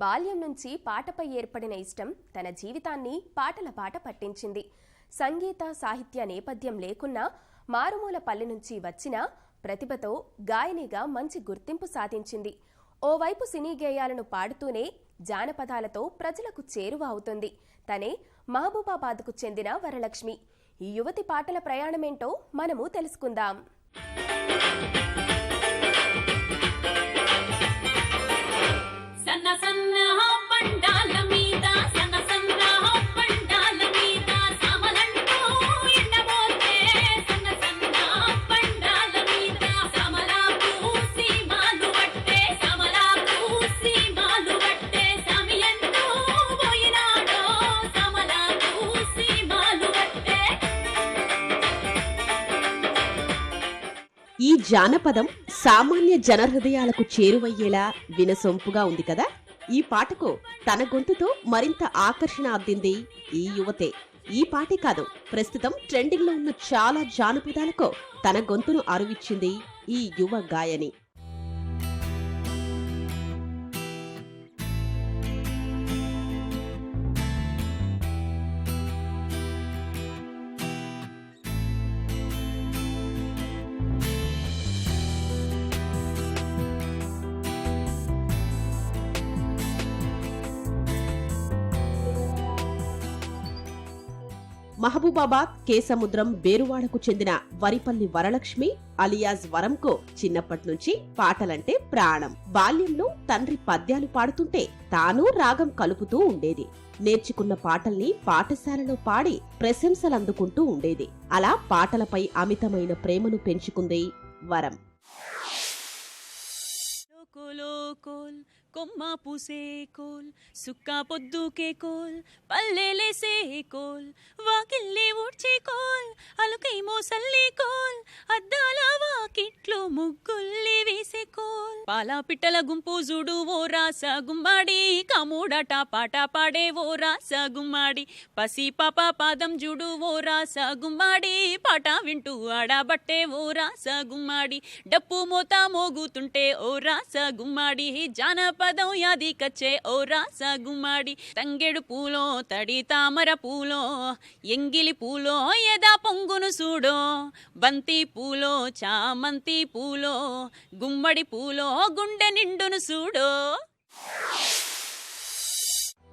బాల్యం నుంచి పాటపై ఏర్పడిన ఇష్టం తన జీవితాన్ని పాటల బాట పట్టించింది. సంగీత సాహిత్య నేపథ్యం లేకున్నా మారుమూల పల్లె నుంచి వచ్చిన ప్రతిభతో గాయనిగా మంచి గుర్తింపు సాధించింది. ఓవైపు సినీ గేయాలను పాడుతూనే జానపదాలతో ప్రజలకు చేరువ అవుతుంది. తనే మహబూబాబాద్కు చెందిన వరలక్ష్మి. ఈ యువతి పాటల ప్రయాణమేంటో మనము తెలుసుకుందాం. ఈ జానపదం సామాన్య జనహృదయాలకు చేరువయ్యేలా వినసొంపుగా ఉంది కదా. ఈ పాటకు తన గొంతుతో మరింత ఆకర్షణ అద్దింది ఈ యువతే. ఈ పాటే కాదు, ప్రస్తుతం ట్రెండింగ్ లో ఉన్న చాలా జానపదాలకు తన గొంతును అరువిచ్చింది ఈ యువ గాయని. మహబూబాబాద్ కేసముద్రం బేరువాడకు చెందిన వరిపల్లి వరలక్ష్మి అలియాజ్ వరంకు చిన్నప్పటి నుంచి పాటలంటే ప్రాణం. బాల్యంలో తండ్రి పద్యాలు పాడుతుంటే తాను రాగం కలుపుతూ ఉండేది. నేర్చుకున్న పాటల్ని పాఠశాలలో పాడి ప్రశంసలందుకుంటూ ఉండేది. అలా పాటలపై అమితమైన ప్రేమను పెంచుకుంది వరం. కొమ్మ పూసే కోల్, సుక్కా పొద్దుకే కోల్, పల్లెలేసే కోల్, వాకిల్లే ఊడ్చే కోల్, అలుకై మోసల్లే కోల్, అద్దాల వాకిట్లో ముగ్గుల్లి వేసే కోల్, పాలా పిట్టల గుంపు జుడు ఓ రాస గుమ్మాడి, కాముడాట పాట పాడే ఓ రాస గుమ్మాడి, పసి పాప పాదం జుడు ఓ రాస గుమ్మాడి, పాట వింటూ ఆడబట్టే ఓ రాస గుమ్మాడి, డప్పు మోత మోగుతుంటే ఓ రాస గుమ్మాడి, జానపదం యాది కచ్చే ఓ రాస గుమ్మాడి, తంగెడు పూలో తడి తామర పూలో, ఎంగిలి పూలో ఎదా పొంగును సూడో, బంతి పూలో చామంతి పూలో, గుమ్మడి పూలో గుండె నిండును సూడో.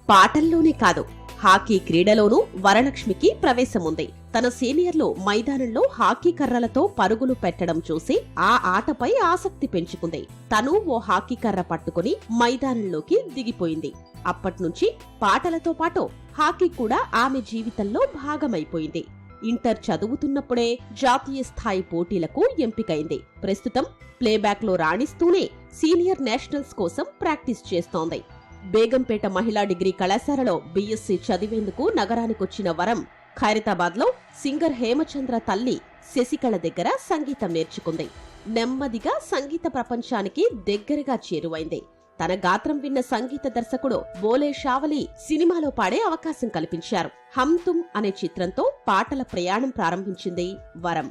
పాటల్లోనే కాదు, హాకీ క్రీడలోనూ వరలక్ష్మికి ప్రవేశముంది. తన సీనియర్లు మైదానంలో హాకీ కర్రలతో పరుగులు పెట్టడం చూసి ఆ ఆటపై ఆసక్తి పెంచుకుంది. తను ఓ హాకీ కర్ర పట్టుకుని మైదానంలోకి దిగిపోయింది. అప్పట్నుంచి పాటలతో పాటు హాకీ కూడా ఆమె జీవితంలో భాగమైపోయింది. ఇంటర్ చదువుతున్నప్పుడే జాతీయ స్థాయి పోటీలకు ఎంపికైంది. ప్రస్తుతం ప్లేబ్యాక్ లో రాణిస్తూనే సీనియర్ నేషనల్స్ కోసం ప్రాక్టీస్ చేస్తోంది. బేగంపేట మహిళా డిగ్రీ కళాశాలలో బీఎస్సీ చదివేందుకు నగరానికొచ్చిన వరం ఖైరతాబాద్ లో సింగర్ హేమచంద్ర తల్లి శశికళ దగ్గర సంగీతం నేర్చుకుంది. నెమ్మదిగా సంగీత ప్రపంచానికి దగ్గరగా చేరువైంది. తన గాత్రం విన్న సంగీత దర్శకుడు బోలే షావలి సినిమాలో పాడే అవకాశం కల్పించారు. హమ్ తుమ్ అనే చిత్రంతో పాటల ప్రయాణం ప్రారంభించింది వరం.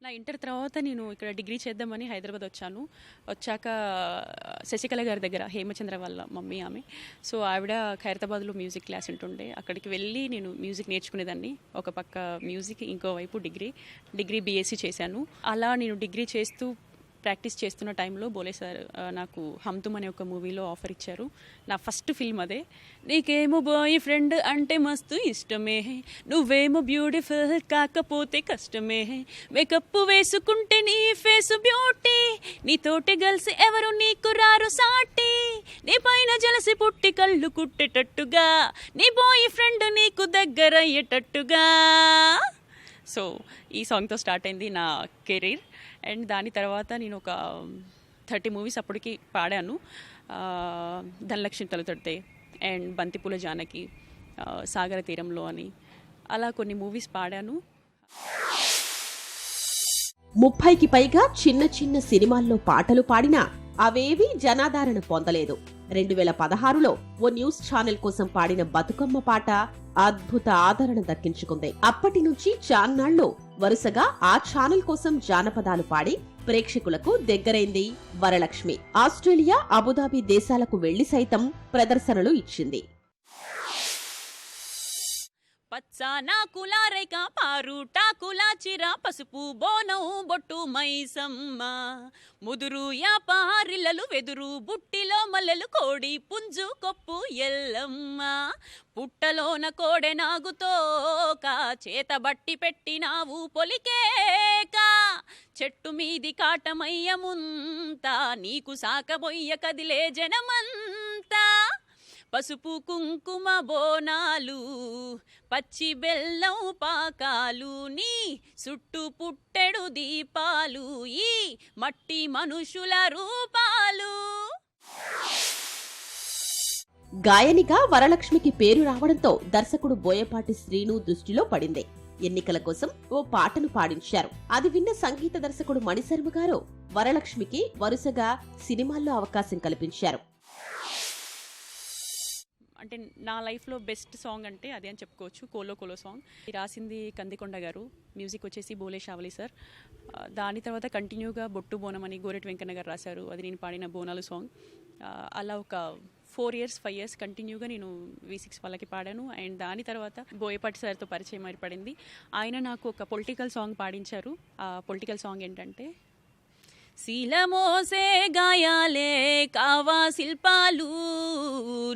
నా ఇంటర్ తర్వాత నేను ఇక్కడ డిగ్రీ చేద్దామని హైదరాబాద్ వచ్చాక శశికళ గారి దగ్గర, హేమచంద్ర వాళ్ళ మమ్మీ ఆమె, సో ఆవిడ ఖైరతాబాద్లో మ్యూజిక్ క్లాస్ ఉంటుండే. అక్కడికి వెళ్ళి నేను మ్యూజిక్ నేర్చుకునేదాన్ని. ఒక పక్క మ్యూజిక్, ఇంకోవైపు డిగ్రీ బీఎస్సీ చేశాను. అలా నేను డిగ్రీ చేస్తూ ప్రాక్టీస్ చేస్తున్న టైంలో బోలే సార్ నాకు హమ్ తుమ్ అనే ఒక మూవీలో ఆఫర్ ఇచ్చారు. నా ఫస్ట్ ఫిల్మ్ అదే. నీకేమో బాయ్ ఫ్రెండ్ అంటే మస్తు ఇష్టమే, నువ్వేమో బ్యూటిఫుల్ కాకపోతే కష్టమే, మేకప్ వేసుకుంటే నీ ఫేస్ బ్యూటీ, నీతోటి గర్ల్స్ ఎవరు నీకు రారు సాటి, నీ పైన జలసి పుట్టి కళ్ళు కుట్టేటట్టుగా, నీ బాయ్ ఫ్రెండ్ నీకు దగ్గర అయ్యేటట్టుగా. సో ఈ సాంగ్తో స్టార్ట్ అయింది నా కెరీర్. అండ్ దాని తర్వాత నేను ఒక 30 మూవీస్ అప్పటికి పాడాను. ధనలక్ష్మి తలుతొడితే అండ్ బంతిపూల జానకి, సాగర తీరంలో అని, అలా కొన్ని మూవీస్ పాడాను. 30కి పైగా చిన్న చిన్న సినిమాల్లో పాటలు పాడినా అవేవీ జనాదరణ పొందలేదు. 2016లో ఓ న్యూస్ ఛానల్ కోసం పాడిన బతుకమ్మ పాట అద్భుత ఆదరణ దక్కించుకుంది. అప్పటి నుంచి చాన్నాళ్లు వరుసగా ఆ ఛానల్ కోసం జానపదాలు పాడి ప్రేక్షకులకు దగ్గరైంది వరలక్ష్మి. ఆస్ట్రేలియా, అబుదాబి దేశాలకు వెళ్లి సైతం ప్రదర్శనలు ఇచ్చింది. పచ్చానాకుల రేఖ పారుటాకుల చిర పసుపు బోనం బొట్టు మైసమ్మ ముదురు యాపారిల్లలు వెదురు బుట్టిలో మల్లెలు కోడి పుంజు కొప్పు ఎల్లమ్మ పుట్టలోన కోడె నాగుతోక చేత బట్టి పెట్టినావు పొలికేక చెట్టు మీది కాటమయ్యముంతా నీకు సాకబొయ్య కదిలే జనమంతా పసుపు కుంకుమ బోనాలు పచ్చి బెల్లం పాకాలు నీ చుట్టు పుట్టెడు దీపాలు ఈ మట్టి మనుషుల రూపాలు. గాయనిగా వరలక్ష్మికి పేరు రావడంతో దర్శకుడు బోయపాటి శ్రీను దృష్టిలో పడింది. ఎన్నికల కోసం ఓ పాటను పాడించారు. అది విన్న సంగీత దర్శకుడు మణిశర్మ గారు వరలక్ష్మికి వరుసగా సినిమాల్లో అవకాశం కల్పించారు. అంటే నా లైఫ్లో బెస్ట్ సాంగ్ అంటే అదే అని చెప్పుకోవచ్చు. కోలో కోలో సాంగ్ రాసింది కందికొండ గారు, మ్యూజిక్ వచ్చేసి బోలే షావలి సార్. దాని తర్వాత కంటిన్యూగా బొట్టు బోనం అని గోరెటి వెంకన్న గారు రాశారు, అది నేను పాడిన బోనాలు సాంగ్. అలా ఒక 4 years 5 years కంటిన్యూగా నేను V6 వాళ్ళకి పాడాను. అండ్ దాని తర్వాత బోయపాటి సార్తో పరిచయం ఏర్పడింది. ఆయన నాకు ఒక పొలిటికల్ సాంగ్ పాడించారు. ఆ పొలిటికల్ సాంగ్ ఏంటంటే శీలమోసే గాయాలే కావా శిల్పాలు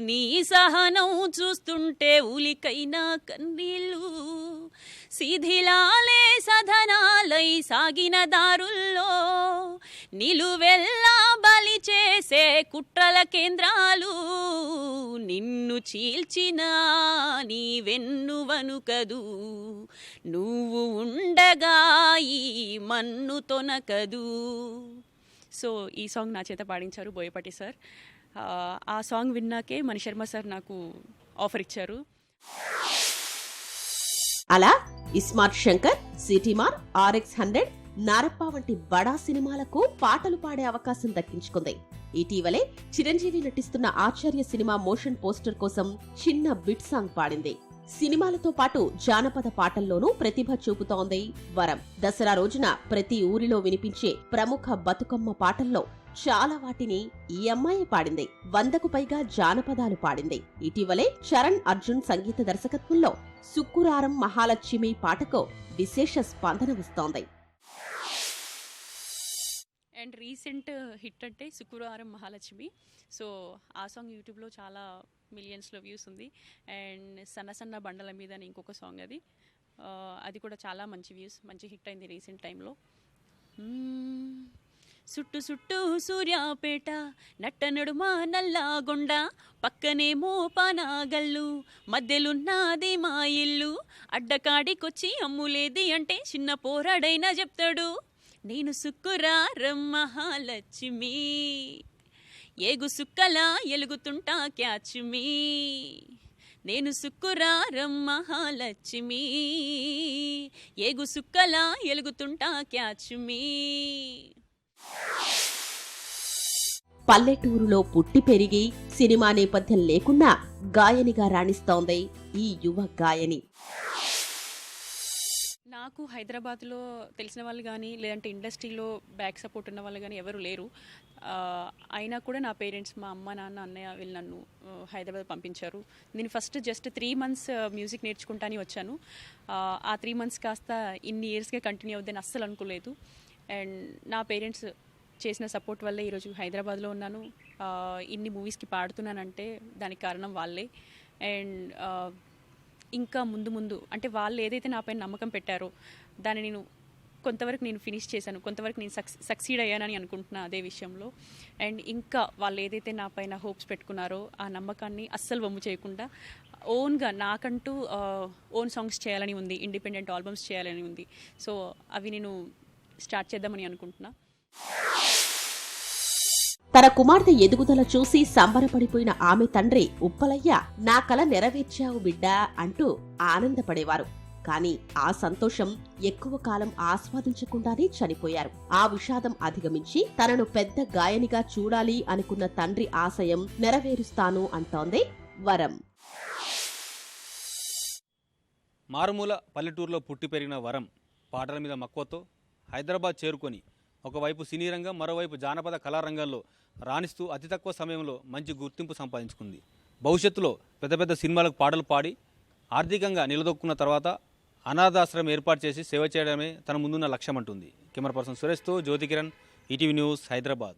నీ సహనం చూస్తుంటే ఉలికైనా కన్నీళ్ళు శిథిలాలే సధనాలై సాగిన దారుల్లో నిలువెల్లా బలి చేసే కుట్రల కేంద్రాలు నిన్ను చీల్చిన నీ వెన్ను వనుకదు నువ్వు ఉండగా ఈ మన్ను తొనకదు. సో ఈ సాంగ్ నా చేత పాడించారు బోయపాటి సార్. ఆ సాంగ్ విన్నాకే మణిశర్మ సార్ నాకు ఆఫర్ ఇచ్చారు. అలా ఇస్మార్ట్ శంకర్, సిటీమార్, RX100, నారప్ప వంటి బడా సినిమాలకు పాటలు పాడే అవకాశం దక్కించుకుంది. ఇటీవలే చిరంజీవి నటిస్తున్న ఆచార్య సినిమా మోషన్ పోస్టర్ కోసం చిన్న బిట్ సాంగ్ పాడింది. సినిమాలతో పాటు జానపద పాటల్లోనూ ప్రతిభ చూపుతోంది వరం. దసరా రోజున ప్రతి ఊరిలో వినిపించే ప్రముఖ బతుకమ్మ పాటల్లో చాలా వాటిని ఈ అమ్మాయి పాడింది. 100కు పైగా జానపదాలు పాడింది. ఇటీవలే చరణ్ అర్జున్ సంగీత దర్శకత్వంలో సుక్కురారం మహాలక్ష్మి పాటకు విశేష స్పందన వస్తోంది. అండ్ రీసెంట్ హిట్ అంటే శుక్రవారం మహాలక్ష్మి. సో ఆ సాంగ్ యూట్యూబ్లో చాలా మిలియన్స్లో వ్యూస్ ఉంది. అండ్ సన్న సన్న బండల మీద ఇంకొక సాంగ్ అది కూడా చాలా మంచి వ్యూస్, మంచి హిట్ అయింది రీసెంట్ టైంలో. సుట్టు సుట్టు సూర్యాపేట నట్ట నడుమ నల్లాగొండ పక్కనేమో పానాగల్లు మధ్యలున్నది మా ఇల్లు అడ్డకాడికొచ్చి అమ్ములేది అంటే చిన్న పోరాడైనా చెప్తాడు నేను సుక్కురారం మహాలక్ష్మి ఏగు సుక్కలా ఎలుగుతుంటా క్యాచ్మి నేను సుక్కురారం మహాలక్ష్మి ఏగు సుక్కలా ఎలుగుతుంటా క్యాచ్మి. పల్లెటూరులో పుట్టి పెరిగి సినిమా నేపథ్యం లేకున్నా గాయనిగా రాణిస్తోంది ఈ యువ గాయని. నాకు హైదరాబాద్లో తెలిసిన వాళ్ళు కానీ లేదంటే ఇండస్ట్రీలో బ్యాక్ సపోర్ట్ ఉన్న వాళ్ళు కానీ ఎవరు లేరు. అయినా కూడా నా పేరెంట్స్, మా అమ్మ నాన్న అన్నయ్య వీళ్ళు నన్ను హైదరాబాద్ పంపించారు. నేను ఫస్ట్ జస్ట్ 3 months మ్యూజిక్ నేర్చుకుంటానే వచ్చాను. ఆ 3 months కాస్త ఇన్ని ఇయర్స్గా కంటిన్యూ అవుద్దని అస్సలు అనుకోలేదు. అండ్ నా పేరెంట్స్ చేసిన సపోర్ట్ వల్లే ఈరోజు హైదరాబాద్లో ఉన్నాను. ఇన్ని మూవీస్కి పాడుతున్నానంటే దానికి కారణం వాళ్ళే. అండ్ ఇంకా ముందు ముందు అంటే వాళ్ళు ఏదైతే నా పైన నమ్మకం పెట్టారో దాన్ని కొంతవరకు నేను ఫినిష్ చేశాను, కొంతవరకు నేను సక్సీడ్ అయ్యానని అనుకుంటున్నా అదే విషయంలో. అండ్ ఇంకా వాళ్ళు ఏదైతే నా పైన హోప్స్ పెట్టుకున్నారో ఆ నమ్మకాన్ని అస్సలు వమ్ము చేయకుండా ఓన్గా నాకంటూ ఓన్ సాంగ్స్ చేయాలని ఉంది, ఇండిపెండెంట్ ఆల్బమ్స్ చేయాలని ఉంది. సో అవి నేను స్టార్ట్ చేద్దామని అనుకుంటున్నా. తన కుమార్తె ఎదుగుదల చూసి సంబరపడిపోయిన ఆమె తండ్రి ఉప్పలయ్య నా కల నెరవేర్చావు బిడ్డా అంటూ ఆనందపడేవారు. కానీ ఆ సంతోషం ఎక్కువ కాలం ఆస్వాదించకుండానే చనిపోయారు. ఆ విషాదం అధిగమించి తనను పెద్ద గాయనిగా చూడాలి అనుకున్న తండ్రి ఆశయం నెరవేరుస్తాను అంటోంది వరం. మారుమూల పల్లెటూరులో పుట్టి పెరిగిన వరం పాటల మీద మక్కువతో హైదరాబాద్ చేరుకొని ఒకవైపు సినీ రంగం, మరోవైపు జానపద కళారంగాల్లో రాణిస్తూ అతి తక్కువ సమయంలో మంచి గుర్తింపు సంపాదించుకుంది. భవిష్యత్తులో పెద్ద పెద్ద సినిమాలకు పాటలు పాడి ఆర్థికంగా నిలదొక్కున్న తర్వాత అనాథాశ్రమం ఏర్పాటు చేసి సేవ చేయడమే తన ముందున్న లక్ష్యం అంటుంది. కెమెరా పర్సన్ సురేష్తో జ్యోతి కిరణ్, ఈటీవీ న్యూస్, హైదరాబాద్.